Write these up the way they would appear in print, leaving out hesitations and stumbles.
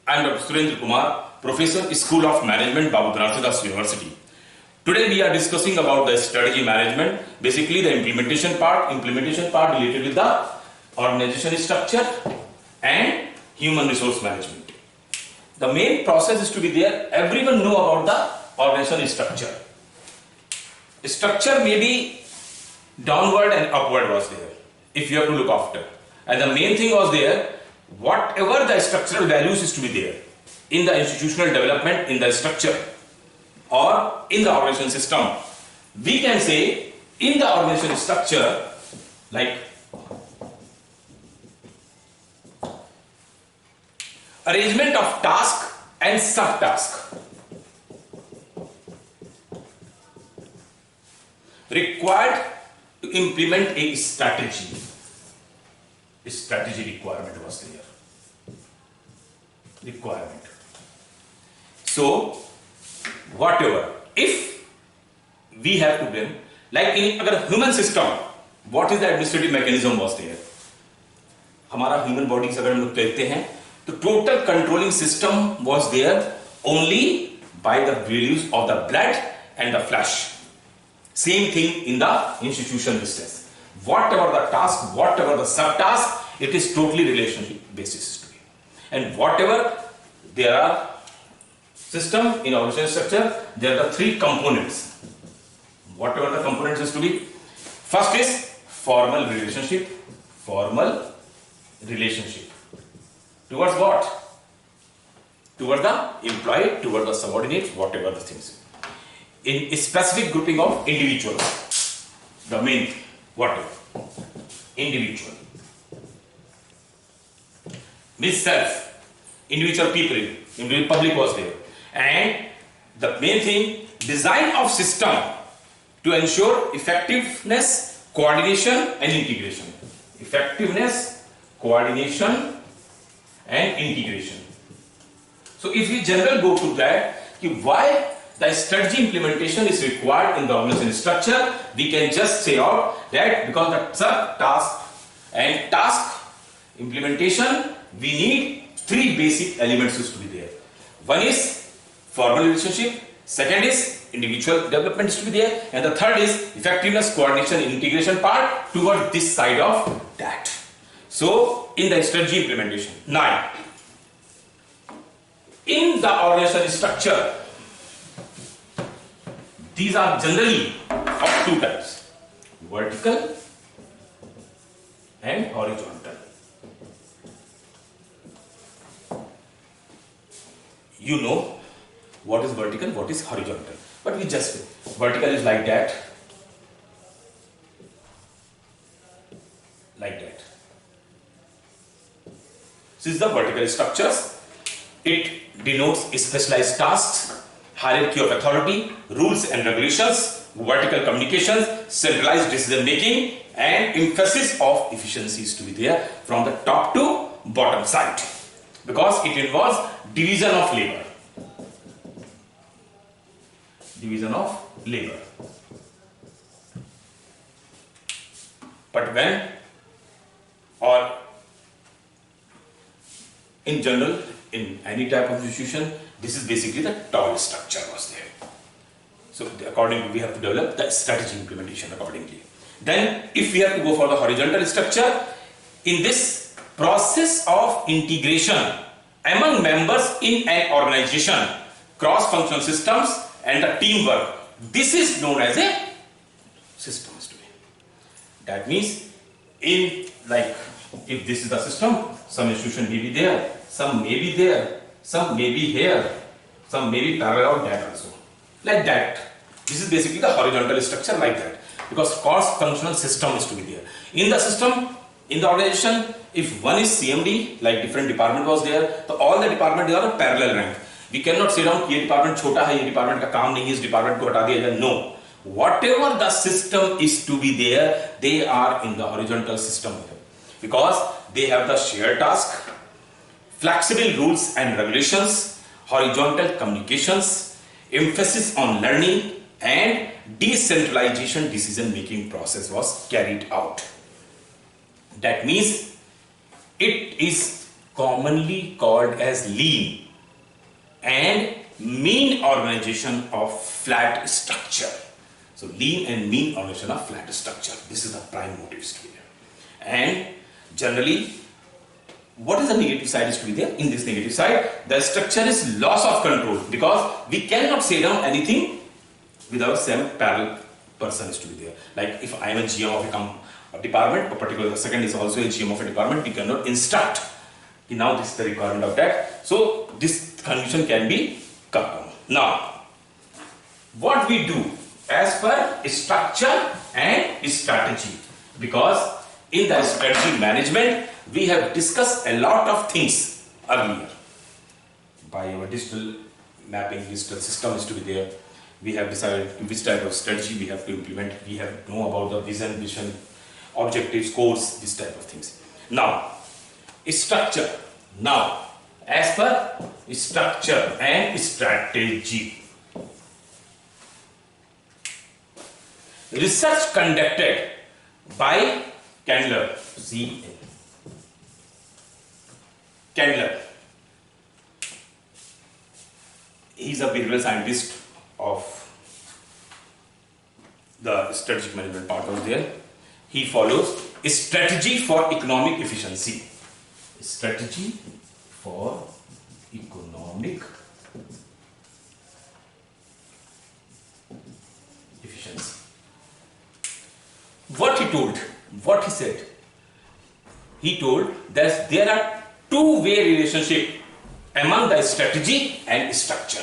I am Dr. Surendra Kumar, Professor, School of Management, Babu Banarsidass University. Today we are discussing about the strategy management, basically the implementation part related with the organization structure and human resource management. The main process is to be there. Everyone know about the organization structure. Structure may be downward and upward was there, if you have to look after. And the main thing was there, whatever the structural values is to be there in the institutional development, in the structure or in the organization system. We can say in the organization structure, like arrangement of task and subtask required to implement a strategy. A strategy requirement was there. Requirement. So, whatever, if we have to bring, like in अगर human system, what is the administrative mechanism was there? हमारा human body अगर हम लोग कहते हैं, तो total controlling system was there only by the values of the blood and the flesh. Same thing in the institution business. Whatever the task, whatever the subtask, it is totally relationship basis to be. And whatever there are system in organization structure, there are the three components. Whatever the components is to be. First is formal relationship. Formal relationship. Towards what? Towards the employee, towards the subordinate, whatever the things. In a specific grouping of individuals. The main, whatever. Individual. Means self. Individual people, individual public was there. And the main thing, design of system to ensure effectiveness, coordination and integration. Effectiveness, coordination and integration. So if we generally go to that, why the strategy implementation is required in the organization structure, we can just say out that because the sub-task and task implementation, we need three basic elements to be there. One is formal relationship, second is individual development is to be there, and the third is effectiveness, coordination, and integration part toward this side of that. So, in the strategy implementation, 9. In the organization structure, these are generally of two types, vertical and horizontal. You know what is vertical, what is horizontal. But we just, vertical is like that. Like that. This is the vertical structures. It denotes specialized tasks, hierarchy of authority, rules and regulations, vertical communications, centralized decision making, and emphasis of efficiencies to be there from the top to bottom side. Because it involves division of labor. Division of labor. But when or in general, in any type of institution, this is basically the tall structure was there. So accordingly, we have to develop the strategy implementation accordingly. Then if we have to go for the horizontal structure, in this process of integration among members in an organization, cross-functional systems and the teamwork, this is known as a system. That means, in like, if this is the system, some institution may be there, some may be there, some may be here, some may be parallel or that also. Like that. This is basically the horizontal structure like that. Because cross-functional system is to be there. In the system, in the organization, if one is CMD, like different department was there, so all the departments are a parallel rank. We cannot say down, ये department छोटा है, ये department का काम नहीं है, इस department को हटा दिया जाए. No. Whatever the system is to be there, they are in the horizontal system. Because they have the shared task, flexible rules and regulations, horizontal communications, emphasis on learning, and decentralization decision making process was carried out. That means it is commonly called as lean and mean organization of flat structure. So lean and mean organization of flat structure. This is the prime motive is to be there. And generally, what is the negative side is to be there? In this negative side, the structure is loss of control, because we cannot say down anything without some parallel person is to be there. Like if I am a GM of a department, or particularly the second is also a GM of a department, we cannot instruct. Now this is the requirement of that. So this condition can be come down. Now, what we do as per structure and strategy, because in the strategy management we have discussed a lot of things earlier. By our digital mapping, digital system is to be there. We have decided which type of strategy we have to implement. We have to know about the vision, mission, objectives, goals, this type of things. Now, structure. Now, as per structure and strategy, research conducted by Candler, Candler. He is a behavioral scientist of the strategic management part of there. He follows a strategy for economic efficiency. Strategy for economic efficiency. What he told, what he said, he told that there are two-way relationship among the strategy and structure.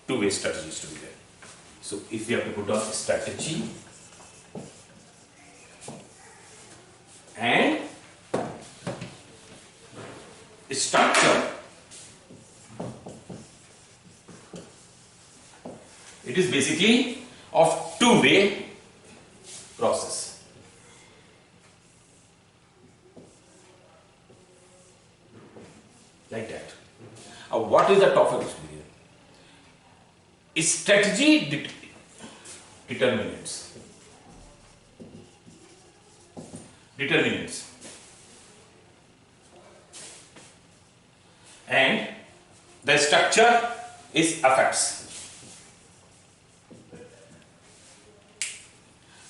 Two-way strategies to be there. So if we have to put on strategy and structure, it is basically of two-way process. Like that. What is the topic here? Strategy determinants. And the structure is effects.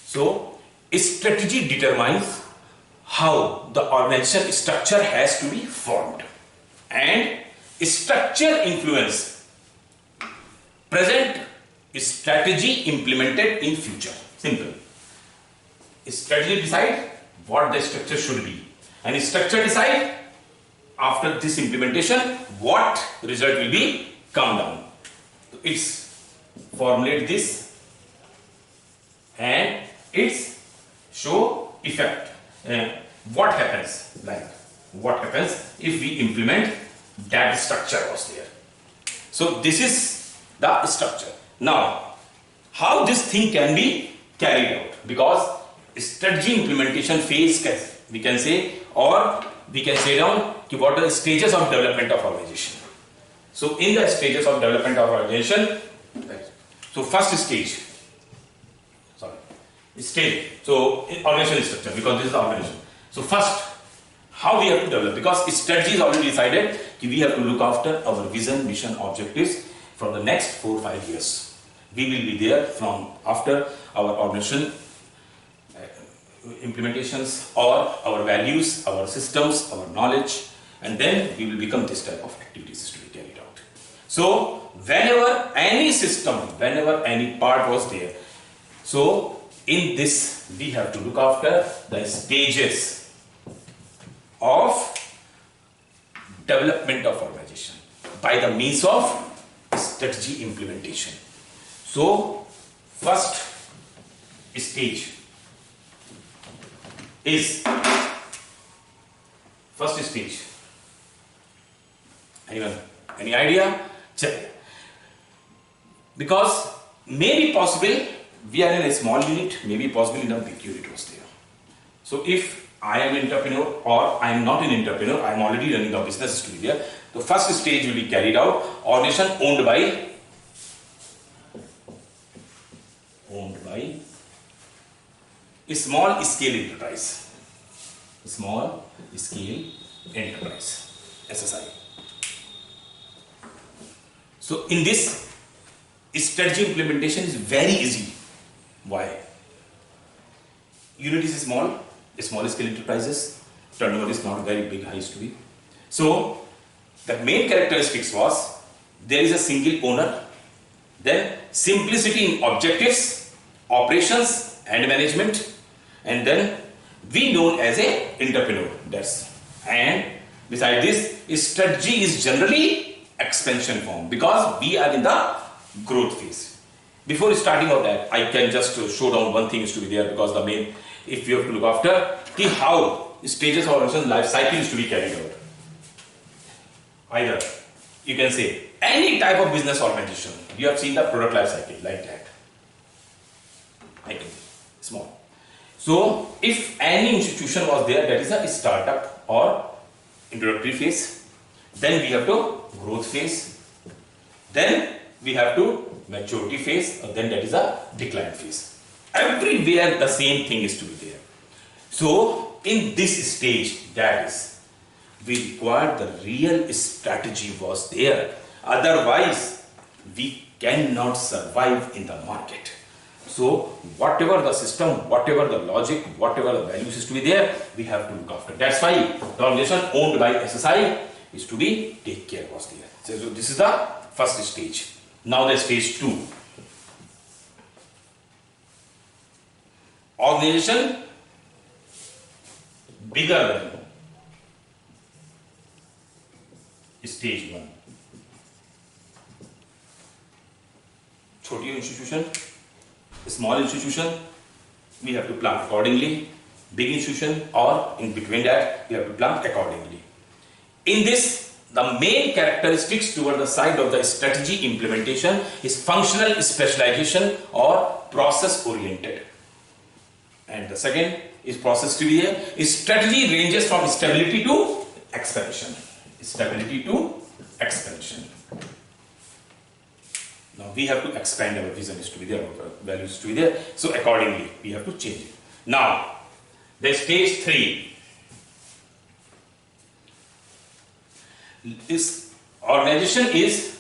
So, strategy determines how the organization structure has to be formed, and structure influence present strategy implemented in future. Simple. Strategy decide what the structure should be, and structure decide after this implementation what result will be come down. So it's formulate this and it's show effect. What happens, like what happens if we implement that structure was there. So this is the structure. Now, how this thing can be carried out, because strategy implementation phase we can say, or we can say down what are the stages of development of organization. So in the stages of development of organization, so first stage, so organizational structure, because this is the organization. So first, how we have to develop, because strategy is already decided, we have to look after our vision, mission, objectives for the next 4 or 5 years. We will be there from after our organization implementations, or our values, our systems, our knowledge, and then we will become this type of activities to be carried out. So whenever any system, whenever any part was there, so in this we have to look after the stages of development of organization by the means of strategy implementation. So first stage is anyone, any idea? Check. Because maybe possible we are in a small unit, maybe possible in a big unit was there. So if I am an entrepreneur or I am not an entrepreneur, I am already running a business to be there. The first stage will be carried out, organization owned by a small scale enterprise. Small scale enterprise, SSI. So in this, strategy implementation is very easy. Why? Unit is small scale enterprises, turnover is not very big, high to be. So the main characteristics was there is a single owner, then simplicity in objectives, operations and management, and then we known as a entrepreneur. And beside this, strategy is generally expansion form because we are in the growth phase. Before starting of that, I can just show down one thing is to be there because the main, if you have to look after how stages of organization life cycle is to be carried out. Either you can say any type of business organization, you have seen the product life cycle like that. I can say small. So if any institution was there, that is a startup or introductory phase, then we have to growth phase, then we have to maturity phase, and then that is a decline phase. Everywhere the same thing is to be there. So in this stage, that is, we require the real strategy was there. Otherwise, we cannot survive in the market. So whatever the system, whatever the logic, whatever the values is to be there, we have to look after. That's why the organization owned by SSI is to be take care was there. So this is the first stage. Now the stage 2. Organization bigger than stage 1. छोटी institution, small institution, we have to plan accordingly. Big institution or in between that, we have to plan accordingly. In this, the main characteristics toward the side of the strategy implementation is functional specialization or process oriented. And the second is process to be here. Strategy ranges from stability to expansion. Stability to expansion. Now we have to expand our vision is to be there, our values to be there. So accordingly, we have to change it. Now, the stage 3 is organization is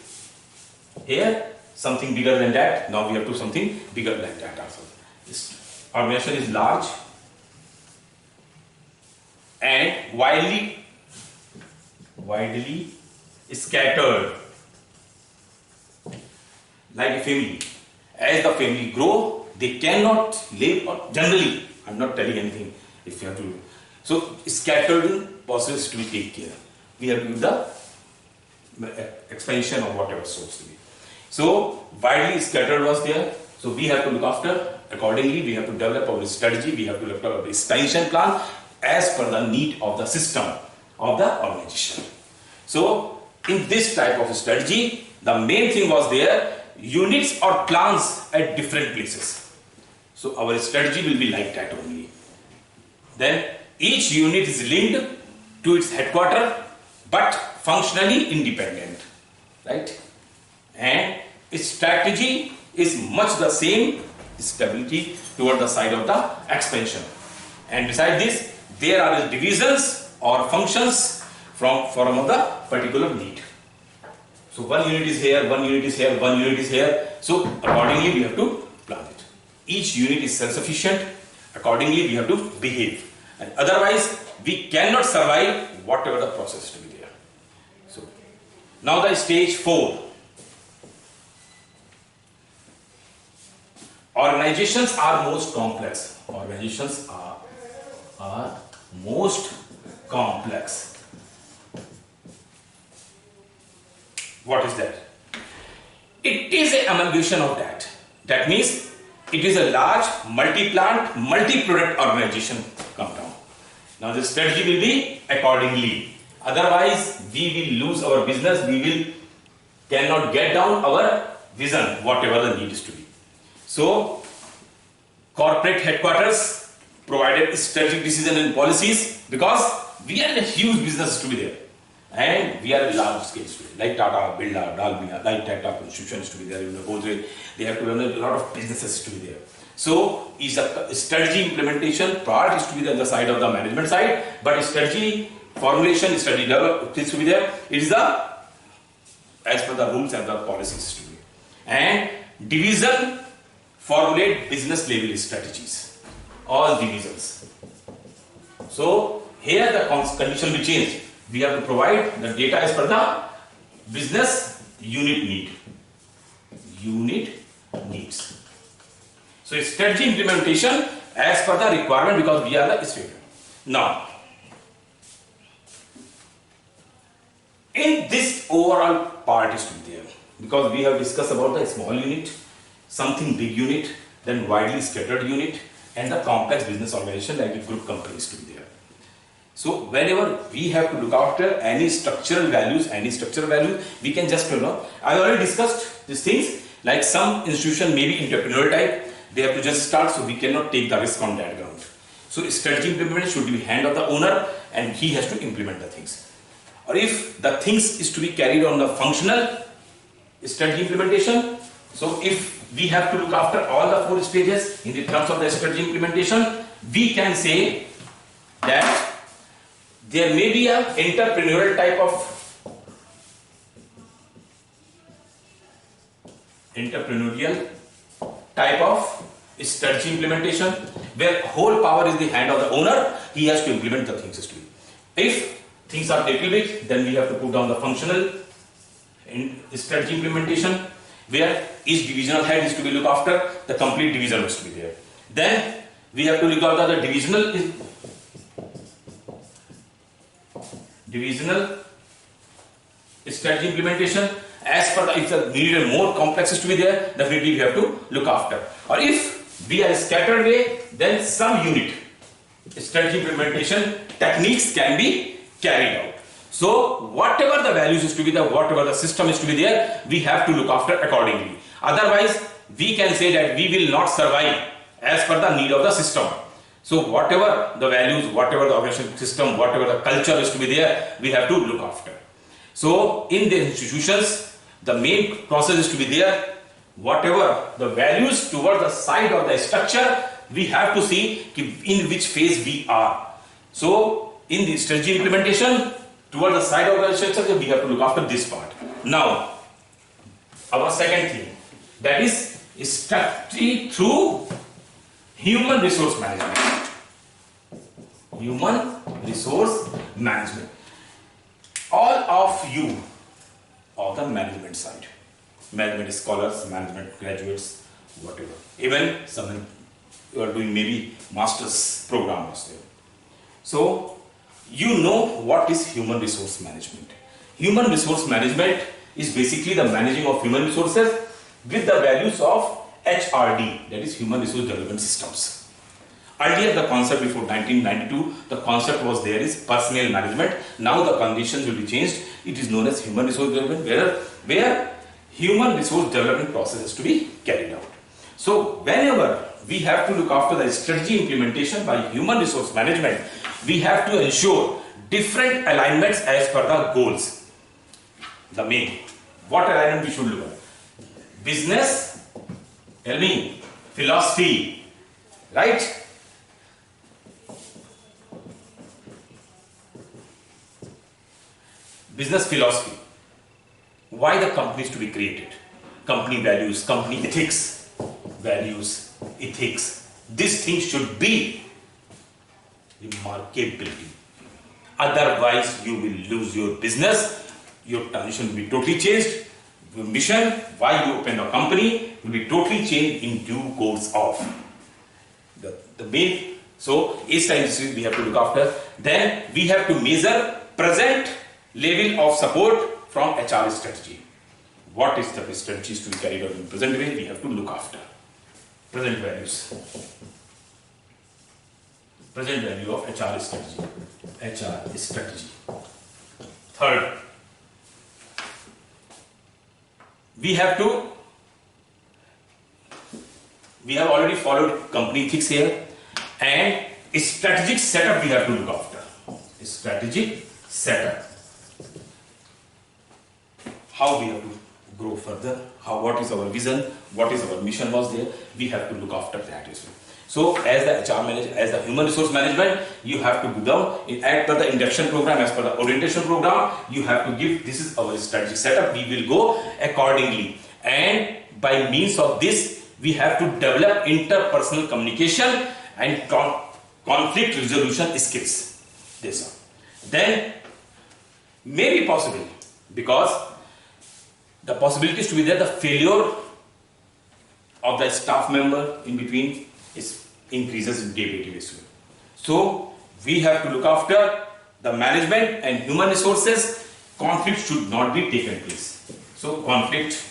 here something bigger than that. Now we have to something bigger than that also. This organization is large and widely scattered, like a family. As the family grow, they cannot live, or generally, I'm not telling anything if you have to. So scattered process to be take care. We have to do the expansion of whatever source to be. So widely scattered was there. So we have to look after accordingly. We have to develop our strategy. We have to develop our expansion plan as per the need of the system of the organization. So in this type of strategy, the main thing was there, units or plans at different places. So our strategy will be like that only. Then each unit is linked to its headquarters, but functionally independent, right? And its strategy is much the same, stability toward the side of the expansion. And beside this, there are the divisions or functions from of the particular need. So one unit is here, one unit is here, one unit is here. So accordingly, we have to plan it. Each unit is self-sufficient. Accordingly, we have to behave. And otherwise, we cannot survive whatever the process to be there. So now the stage 4. Organizations are most complex. Organizations are most complex. What is that? It is an amalgamation of that. That means it is a large multi-plant, multi-product organization come down. Now the strategy will be accordingly. Otherwise, we will lose our business. We cannot get down our vision, whatever the need is to be. So, corporate headquarters provided strategic decision and policies because we are a huge business to be there. And we are a large scale student, like Tata, Birla, Dalmia, like that type of institutions to be there, in the Godrej, they have to run a lot of businesses to be there. So, is a strategy implementation part is to be on the side of the management side, but strategy formulation, study develop, things to be there. It is the as per the rules and the policies to be. And division formulate business level strategies. All divisions. So here the condition will change. We have to provide the data as per the business unit need. Unit needs. So strategy implementation as per the requirement, because we are the statement. Now, in this overall part is to be there, because we have discussed about the small unit, something big unit, then widely scattered unit, and the complex business organization like the group companies to be there. So whenever we have to look after any structural values, we can just, I already discussed these things, like some institution may be entrepreneurial type, they have to just start, so we cannot take the risk on that ground. So strategy implementation should be hand of the owner, and he has to implement the things. Or if the things is to be carried on the functional strategy implementation, so if we have to look after all the 4 stages in the terms of the strategy implementation, we can say that there may be an entrepreneurial type of strategy implementation, where whole power is the hand of the owner, he has to implement the things. If things are little big, then we have to put down the functional strategy implementation, where each divisional head is to be looked after, the complete division is to be there. Then we have to look after the divisional strategy implementation. As per the, if the needed more complex is to be there, definitely we have to look after. Or if we are scattered way, then some unit strategy implementation techniques can be carried out. So whatever the values is to be there, whatever the system is to be there, we have to look after accordingly. Otherwise, we can say that we will not survive as per the need of the system. So whatever the values, whatever the organization system, whatever the culture is to be there, we have to look after. So in the institutions, the main process is to be there. Whatever the values towards the side of the structure, we have to see in which phase we are. So in the strategy implementation, towards the side of the structure, we have to look after this part. Now, our second thing, that is strategy through human resource management. Human resource management. All of you of the management side, management scholars, management graduates, whatever, even some you are doing maybe master's program also. So you know what is human resource management. Human resource management is basically the managing of human resources with the values of HRD, that is human resource development systems. Earlier the concept, before 1992, the concept was there is personnel management. Now the conditions will be changed. It is known as human resource development, where human resource development process is to be carried out. So whenever we have to look after the strategy implementation by human resource management, we have to ensure different alignments as per the goals. The main, what alignment we should look at? Business, tell me, philosophy, right? Business philosophy. Why the company is to be created? Company values, company ethics, values, ethics. This thing should be remarkability. Otherwise, you will lose your business. Your transition will be totally changed. Your mission, why you open a company, will be totally changed in due course of the main. So, each time we have to look after. Then we have to measure present level of support from HR strategy. What is the strategies to be carried out in present way? We have to look after. Present values. Present value of HR strategy. HR strategy. Third, we have already followed company ethics here, and a strategic setup we have to look after. A strategic setup. How we have to grow further, what is our vision, what is our mission was there, we have to look after that as well. So as the HR manager, as the human resource management, you have to go down, as per the induction program, as per the orientation program, you have to give, this is our strategic setup, we will go accordingly. And by means of this, we have to develop interpersonal communication and conflict resolution skills. This one. Then, may be possible, because the possibilities to be there, the failure of the staff member in between is increases in day-by-day basis. So we have to look after the management and human resources. Conflict should not be taken place. So conflict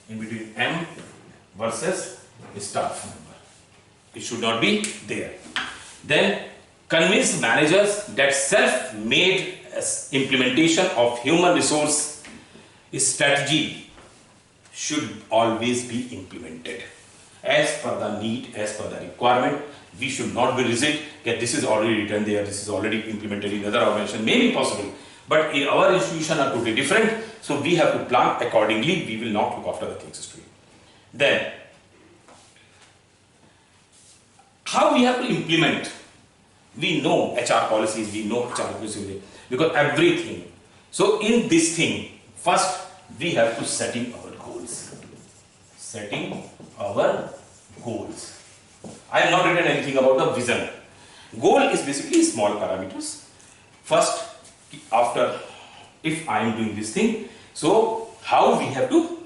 in between M versus staff member, it should not be there. Then convince managers that self-made implementation of human resource strategy should always be implemented as per the need, as per the requirement. We should not be rigid that this is already written there, this is already implemented in other organization. May be possible, but in our institution are totally different, so we have to plan accordingly. We will not look after the things to it. Then, how we have to implement? We know HR policies, we know HR policies, because everything. So in this thing, first we have to setting our goals. Setting our goals. I have not written anything about the vision. Goal is basically small parameters. First, after, if I am doing this thing, so how we have to,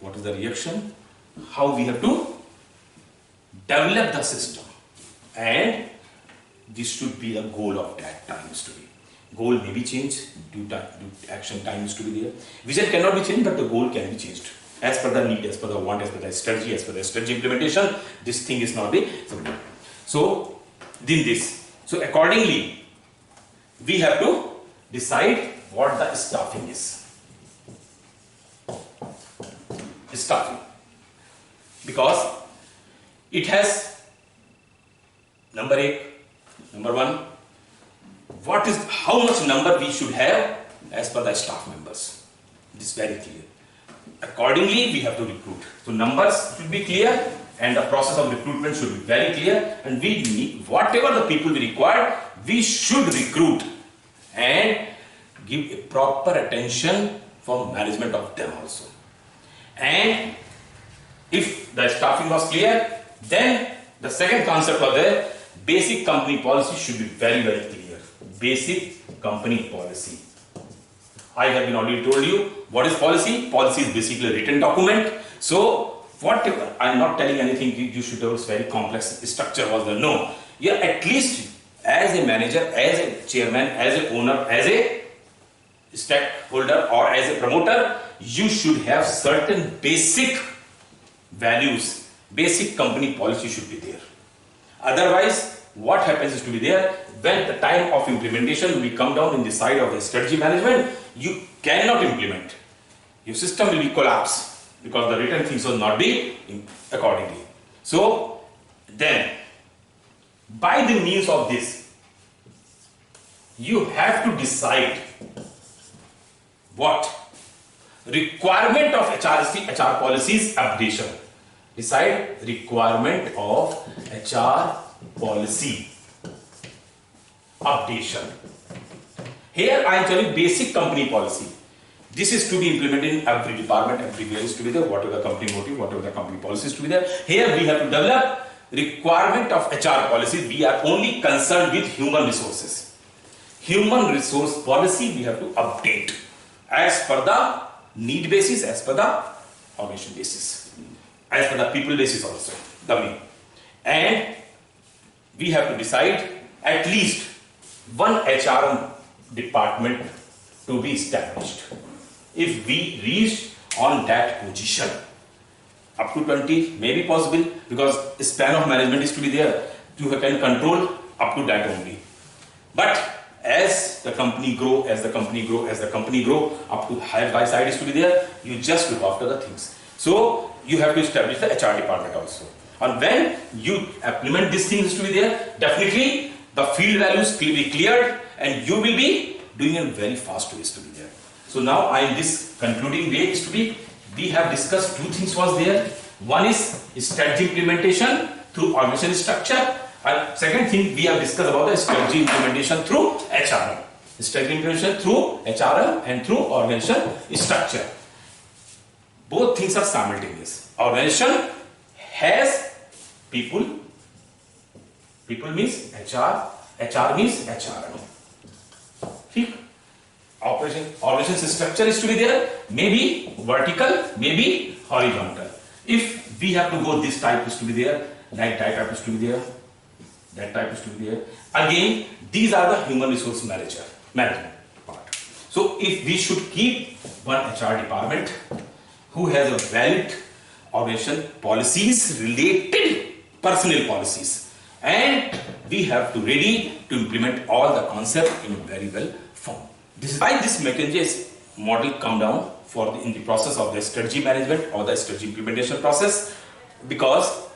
what is the reaction? How we have to develop the system, and this should be a goal of that times to be. Goal may be changed, due action times to be there. Vision cannot be changed, but the goal can be changed. As per the need, as per the want, as per the strategy, as per the strategy implementation, this thing is not the solution. So, then this. So, accordingly, we have to decide what the staffing is. Staffing. Because it has number 8, number 1, what is, how much number we should have as per the staff members. It is very clear. Accordingly, we have to recruit. So numbers should be clear, and the process of recruitment should be very clear, and we need whatever the people we require, we should recruit and give a proper attention for management of them also. And if the staffing was clear, then the second concept of the basic company policy should be very, very clear. Basic company policy. I have been already told you what is policy. Policy is basically a written document. So whatever, I am not telling anything you should have very complex structure was there. No. Yeah, at least as a manager, as a chairman, as a owner, as a stakeholder or as a promoter, you should have certain basic values, basic company policy should be there. Otherwise, what happens is to be there, when the time of implementation will come down in the side of the strategy management, you cannot implement. Your system will be collapsed because the written things will not be accordingly. So, then, by the means of this, you have to decide what? Requirement of HR policies updation. Decide requirement of HR policy updation. Here I am telling basic company policy. This is to be implemented in every department, everywhere is to be there, whatever the company motive, whatever the company policy is to be there. Here we have to develop requirement of HR policy. We are only concerned with human resources. Human resource policy we have to update as per the need basis, as per the organization basis, as per the people basis also, the main. And we have to decide at least one HR department to be established. If we reach on that position, up to 20 may be possible, because span of management is to be there. You can control up to that only. But as the company grow, as the company grow, as the company grow, up to higher by side is to be there, you just look after the things. So you have to establish the HR department also. And when you implement these things to be there, definitely the field values will be cleared and you will be doing a very fast ways to be there. So now I am this concluding way is to be, we have discussed two things was there. One is strategy implementation through organization structure, and second thing we have discussed about the strategy implementation through HRM. Strategy implementation through HRM and through organization structure. Both things are simultaneous. Organization has people. People means HR. HR means HRM. ठीक? Organization structure is to be there, maybe vertical, maybe horizontal. If we have to go, this type is to be there, like that type is to be there, that type is to be there. Again, these are the human resource management part. So if we should keep one HR department who has a valid organization policies, related personnel policies, and we have to ready to implement all the concept in a very well form. This is why this McKinsey model come down in the process of the strategy management or the strategy implementation process, because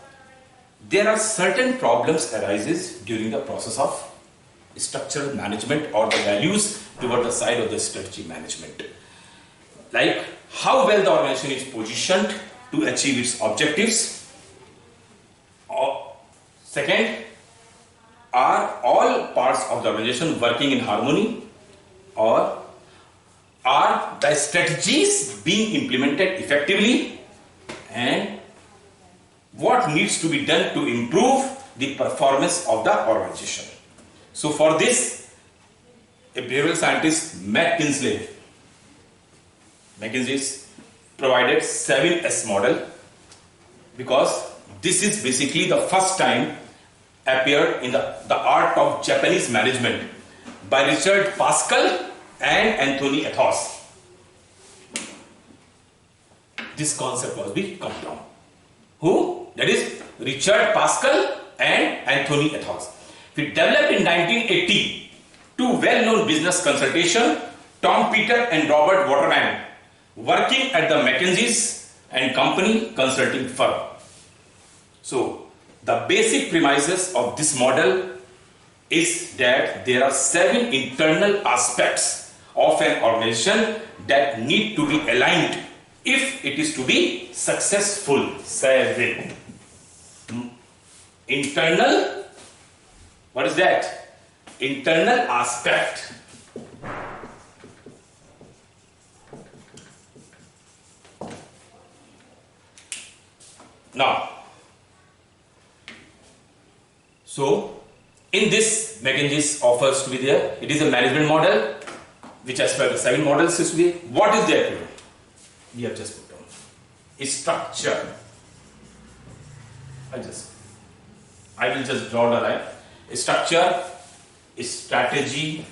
there are certain problems arises during the process of structural management or the values toward the side of the strategy management. Like how well the organization is positioned to achieve its objectives. Or second, are all parts of the organization working in harmony, or are the strategies being implemented effectively, and what needs to be done to improve the performance of the organization. So for this, a behavioral scientist McKinsey provided 7S model, because this is basically the first time appeared in the art of Japanese management by Richard Pascal and Anthony Ethos. This concept was being come down. Who? That is Richard Pascal and Anthony Ethos. We developed in 1980 two well-known business consultation, Tom Peter and Robert Waterman, working at the McKinsey and Company consulting firm. So the basic premises of this model is that there are 7 internal aspects of an organization that need to be aligned if it is to be successful. 7 internal, what is that? Internal aspect. Now, so in this McKinsey offers to be there, it is a management model which as per the 7 models is to be. What is there? We have just put down a structure. I will just draw the line. A structure, a strategy,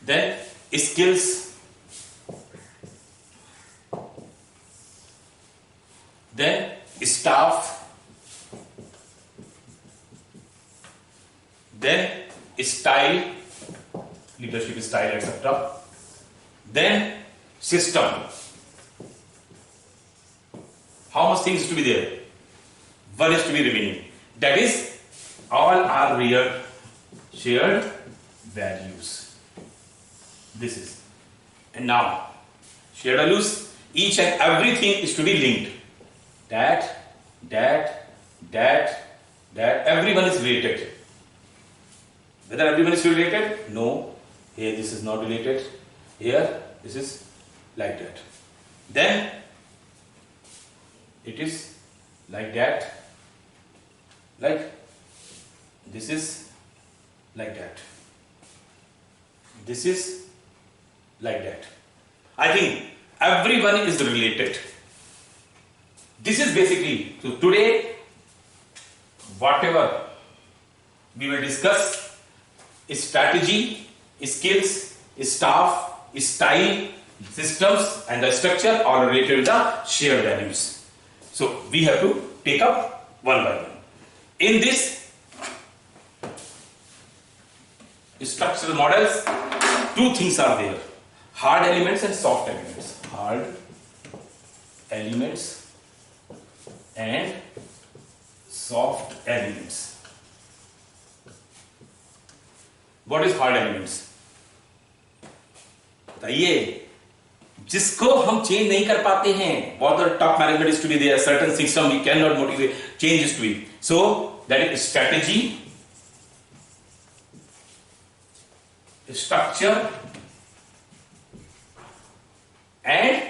then skills, then staff, then style, leadership style, etc. Then system. How much things to be there? One is to be remaining. That is, all are real shared values. This is. And now, shared values, each and everything is to be linked. That, everyone is related. Whether everyone is related? No. Here this is not related. Here this is like that. Then it is like that. Like this is like that. This is like that. I think everyone is related. This is basically, so today whatever we will discuss is strategy, skills, staff, style, systems and the structure are related to the shared values. So we have to take up one by one. In this structural models, 2 things are there: hard elements and soft elements. Hard elements and soft elements. What is hard elements? बताइए. जिसको हम change नहीं कर पाते हैं, what the top management is to be there, certain system we cannot motivate, change is to be. So that is strategy, structure, and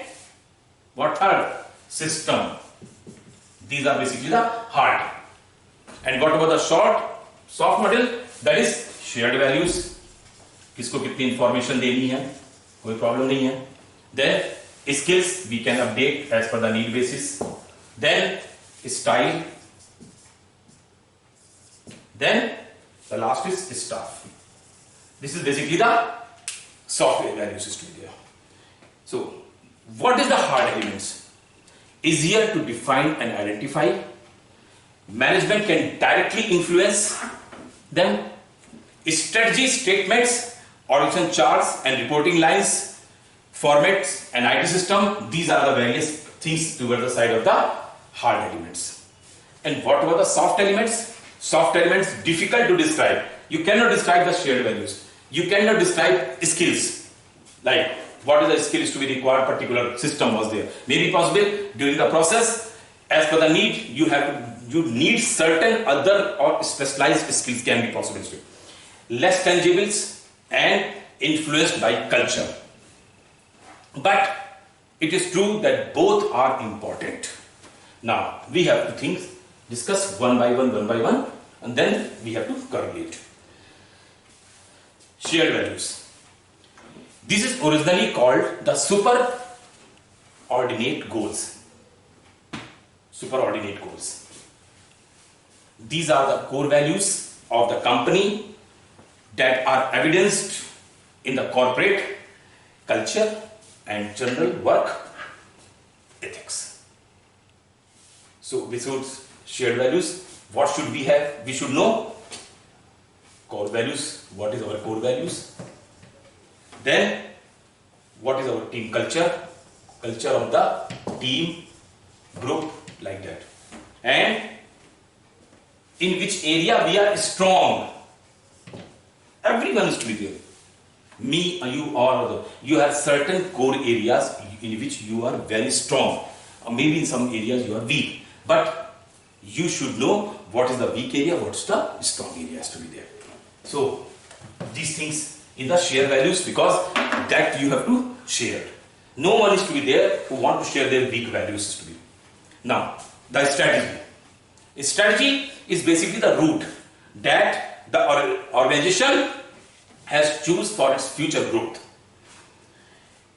what are system. These are basically the hard. And what about the soft model? That is shared values. किसको कितनी information देनी है, कोई problem नहीं है. Then skills we can update as per the need basis. Then style. Then the last is staff. This is basically the software value system there. So what is the hard elements? Easier to define and identify. Management can directly influence them. Strategy statements, organization charts and reporting lines, formats and IT system, these are the various things towards the side of the hard elements. And what were the soft elements? Soft elements difficult to describe. You cannot describe the shared values. You cannot describe skills. Like what is the skills to be required, particular system was there. Maybe possible during the process, as per the need, you need certain other or specialized skills can be possible. Less tangibles and influenced by culture. But it is true that both are important. Now we have to discuss one by one, and then we have to correlate. Shared values. This is originally called the superordinate goals. Superordinate goals. These are the core values of the company that are evidenced in the corporate culture and general work ethics. So besides shared values, what should we have? We should know core values. What is our core values? Then what is our team culture? Culture of the team, group, like that. And in which area we are strong. Everyone is to be there. Me, you, or other. You have certain core areas in which you are very strong. Or maybe in some areas you are weak. But you should know what is the weak area, what is the strong areas to be there. So these things in the share values, because that you have to share. No one is to be there who want to share their weak values to be. Now the strategy. Strategy is basically the route that the organization has choose for its future growth.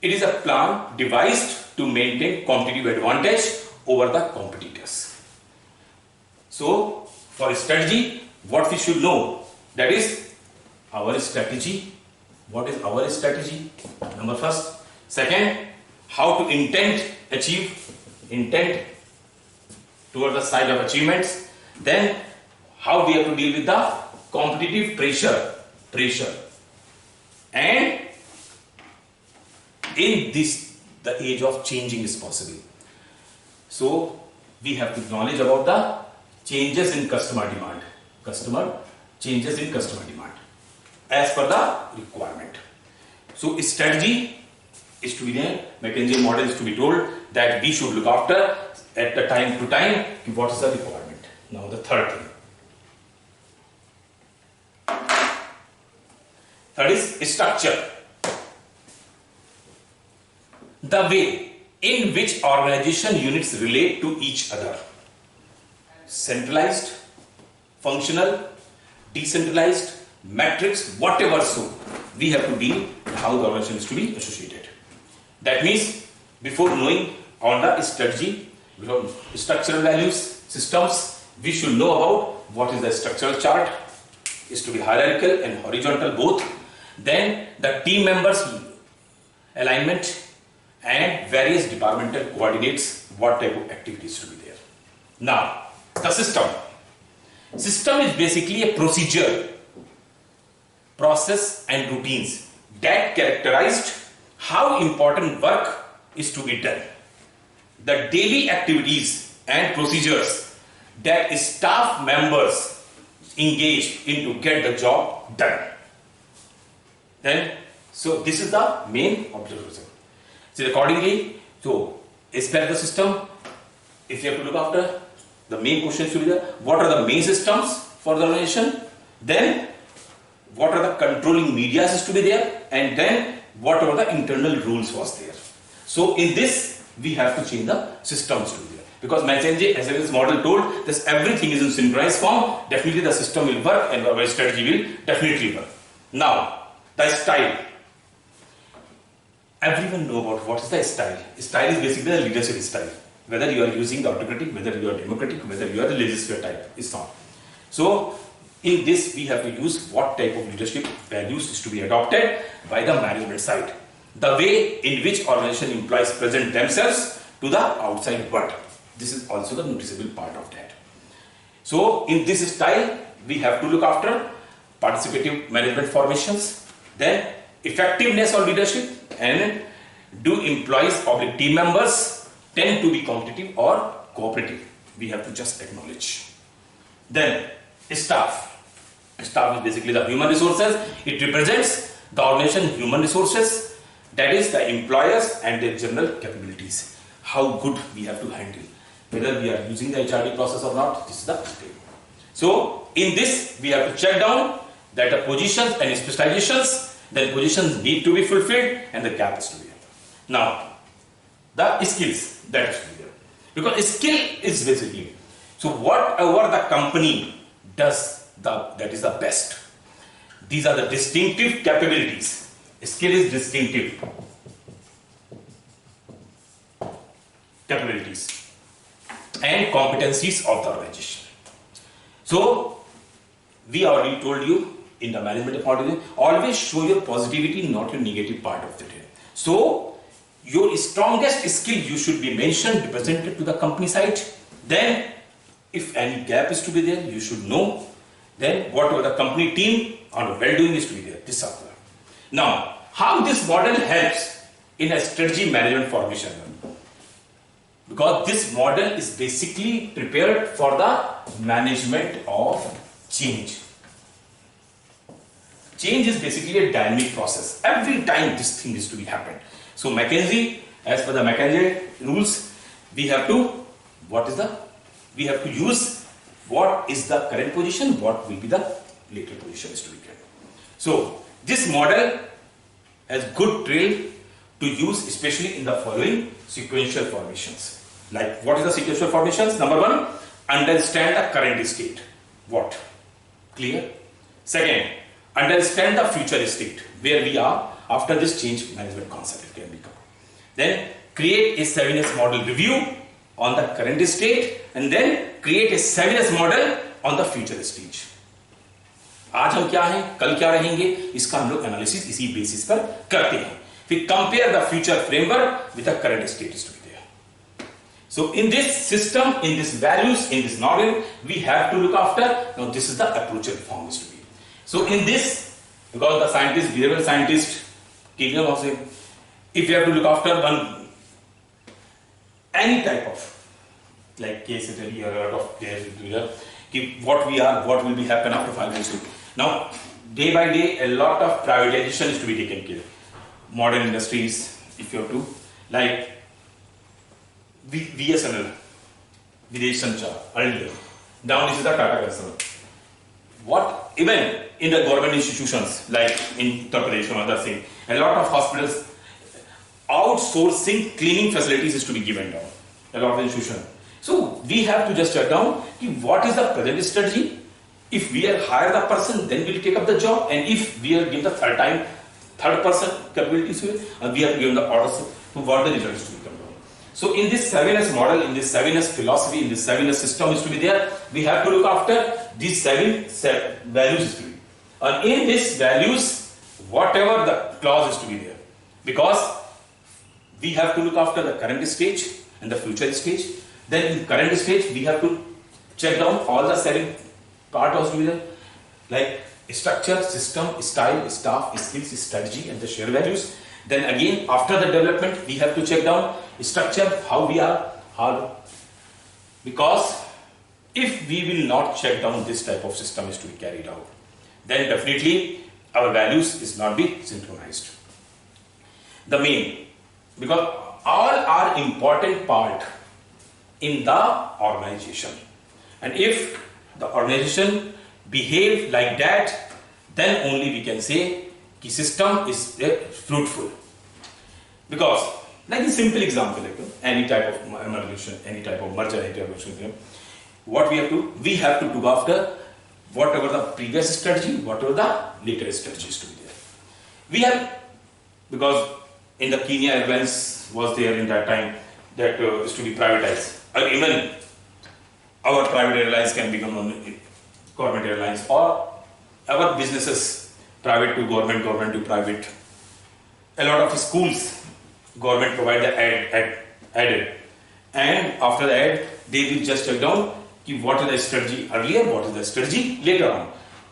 It is a plan devised to maintain competitive advantage over the competitors. So for strategy, what we should know, that is our strategy. What is our strategy? Number first. Second, how to achieve intent toward the side of achievements. Then how we have to deal with the competitive pressure. And in this, the age of changing is possible. So we have to acknowledge about the changes in customer demand. Changes in customer demand as per the requirement. So strategy is to be there. McKinsey model is to be told that we should look after at the time to time what is the requirement. Now the third thing. Third is structure. The way in which organization units relate to each other. Centralized, functional, decentralized, matrix, whatever so. We have to deal with how the organization is to be associated. That means before knowing on the strategy, structural values, systems, we should know about what is the structural chart. Is to be hierarchical and horizontal both. Then the team members alignment and various departmental coordinates, what type of activities to be there. Now the system. System is basically a procedure, process and routines that characterized how important work is to be done. The daily activities and procedures that staff members engage in to get the job done. Then, so this is the main observation. So accordingly, so expect the system. If you have to look after, the main question should be there. What are the main systems for the organization? Then what are the controlling medias is to be there, and then what are the internal rules was there. So in this we have to change the systems to be there, because McKinsey SMS model told this everything is in synchronized form. Definitely the system will work and our strategy will definitely work. Now the style. Everyone know about what is the style. Style is basically the leadership style. Whether you are using the autocratic, whether you are democratic, whether you are the legislative type, it's not. So in this we have to use what type of leadership values is to be adopted by the management side. The way in which organization employees present themselves to the outside world. This is also the noticeable part of that. So in this style we have to look after participative management formations, then effectiveness of leadership, and do employees, public team members tend to be competitive or cooperative? We have to just acknowledge. Then staff. Staff is basically the human resources. It represents the organization human resources, that is the employers and their general capabilities. How good we have to handle, whether we are using the HRD process or not. This is the thing. So in this we have to check down that the positions and specializations, then positions need to be fulfilled and the gap is to be there. Now the skills that is to be there, because skill is basically, so whatever the company does, that is the best. These are the distinctive capabilities. Skill is distinctive capabilities and competencies of the organization. So we already told you in the management model, always show your positivity, not your negative part of the day. So your strongest skill you should be mentioned, represented to the company side. Then if any gap is to be there, you should know. Then whatever the company team on well-doing is to be there. This is now how this model helps in a strategy management formation, because this model is basically prepared for the management of change. Change is basically a dynamic process. Every time this thing is to be happen. So McKinsey, as per the McKinsey rules, we have to use what is the current position, what will be the later position is to be given. So this model has good trail to use, especially in the following sequential formations. Like what is the sequential formations? Number one, understand the current state. What? Clear? Second, understand the future state, where we are after this change management concept it can become. Then create a 7S model review on the current state, and then create a 7S model on the future stage. आज हम क्या हैं, कल क्या रहेंगे, इसका हम लोग एनालिसिस इसी बेसिस पर करते हैं. फिर compare the future framework with the current status to be there. So in this system, in this values, in this model, we have to look after. Now this is the approach form is to be. So in this, because the scientist, behavioral scientist, if you have to look after any type of like case study or a lot of players, what we are, what will be happen after 5 years. Now, day by day, a lot of privatization is to be taken care. Modern industries, if you have to, like BSNL, Videsh Sanchar, earlier. Now this is the Tata customer. What even in the government institutions like in Uttar Pradesh or other thing, a lot of hospitals outsourcing cleaning facilities is to be given down. A lot of institutions. So we have to just check down what is the present strategy. If we are hire the person, then we'll take up the job, and if we are given the third person capabilities, and we have given the orders, so what the results to become down. So in this 7S model, in this 7S philosophy, in this 7S system is to be there, we have to look after these 7 values is to be. And in these values, whatever the clause is to be there, because we have to look after the current stage and the future stage. Then in current stage, we have to check down all the 7 part of the like structure, system, style, staff, skills, strategy, and the shared values. Then again, after the development, we have to check down structure, how we are, because if we will not check down this type of system is to be carried out, then definitely our values is not be synchronized. The main because all are important part in the organization, and if the organization behave like that, then only we can say the system is fruitful. Because like a simple example, like any type of amalgamation, any type of merger, any type of something, what we have to look after whatever the previous strategy, whatever the later strategies to be there. We have, because in the Kenya Airlines was there in that time that is to be privatized. Even our private airlines can become government airlines, or our businesses, private to government, government to private. A lot of schools, government provide the ad, and after the ad, they will just take down what is the strategy earlier, what is the strategy later on,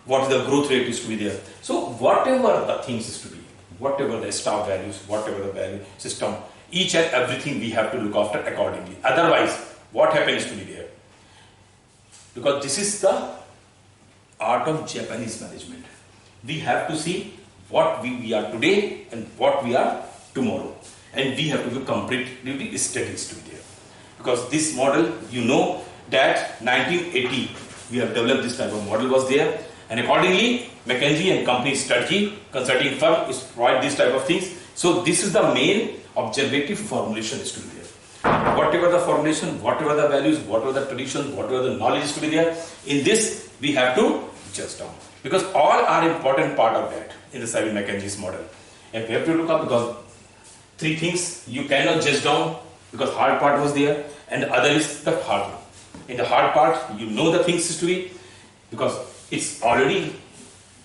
what is the growth rate is to be there. So whatever the things is to be, whatever the staff values, whatever the value system, each and everything we have to look after accordingly. Otherwise, what happens to be there? Because this is the art of Japanese management. We have to see what we are today and what we are tomorrow, and we have to be completely studies to be there. Because this model, you know that 1980 we have developed this type of model was there, and accordingly McKinsey and Company strategy consulting firm is provide this type of things. So this is the main objective formulation is to be there. Whatever the formulation, whatever the values, whatever the traditions, whatever the knowledge is to be there, in this we have to judge down, because all are important part of that in the Saville McKenzie's model. And we have to look up, because three things you cannot judge down, because hard part was there, and the other is the hard one. In the hard part, you know the things is to be, because it's already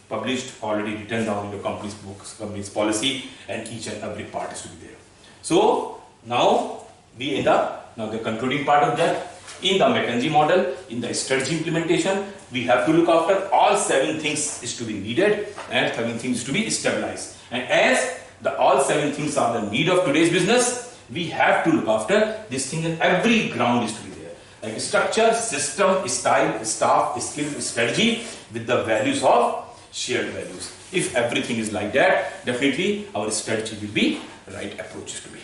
published, already written down in the company's books, company's policy, and each and every part is to be there. So now we in the concluding part of that, in the McKinsey model, in the strategy implementation, we have to look after all 7 things is to be needed and 7 things to be stabilized. And as the all 7 things are the need of today's business, we have to look after this thing, and every ground is to be there. Like structure, system, style, staff, skill, strategy with the values of shared values. If everything is like that, definitely our strategy will be right approaches to be.